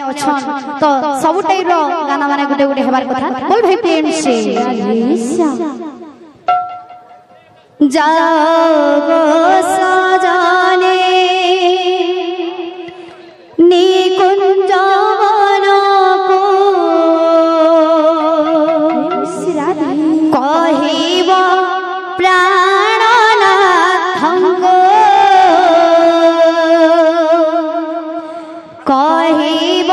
अछन तो सब टाइप रो गाना माने गुटे गुटे हेबार कथा बोल भाई प्रेम से जागो सजने निकुंज वनको कहिब प्राणनाथंगो कहिब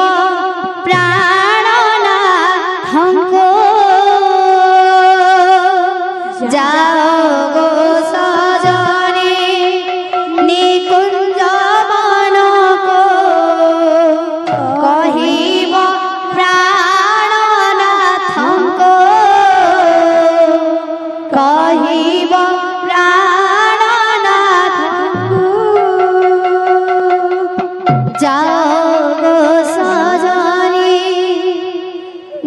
प्राणनाथंगो जागो सजने निकुंज वनको कहिब प्राणनाथंगो कहिब प्राणनाथंगो जागो सजने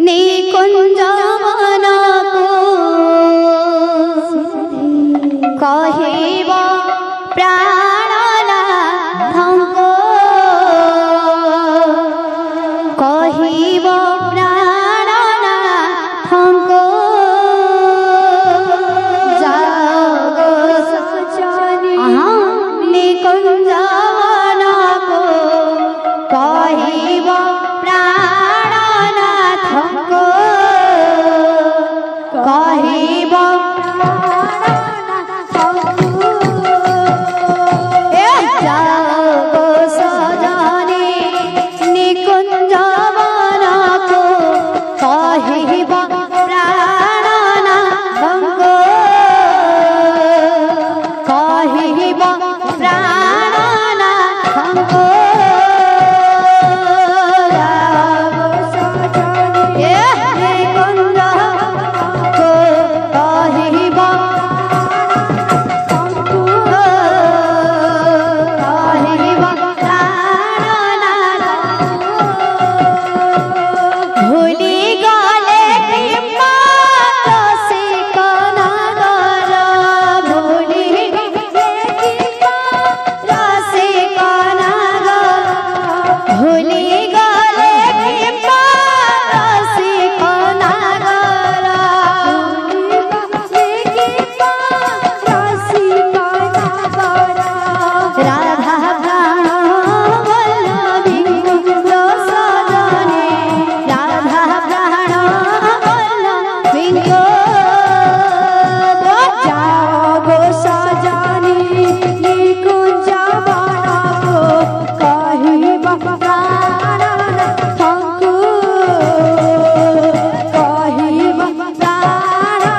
निकुंज वनको कहिब प्राणनाथंगो कहिब प्राणनाथंगो जागो सजने निकुंज वनको कहिब प्राणनाथंगो कहिब जागो सजने निकुंज वनको कहिब प्राणनाथंगो कहिब प्राणनाथंगो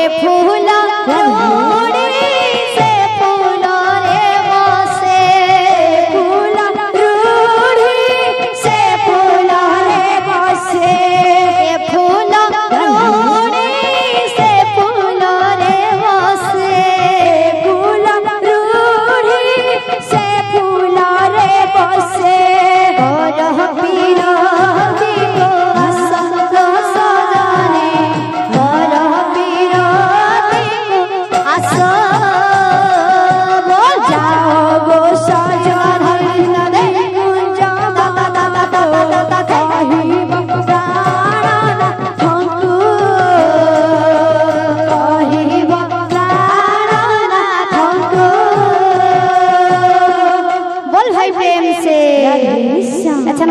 फूल रूढ़ी से फूल रे बसे फूल रूढ़ी से फूल रे बसे फूल रूढ़ी से फूल रे बसे फूल रूढ़ी से फूल रे बसे और पीर प्रेम से। अच्छा।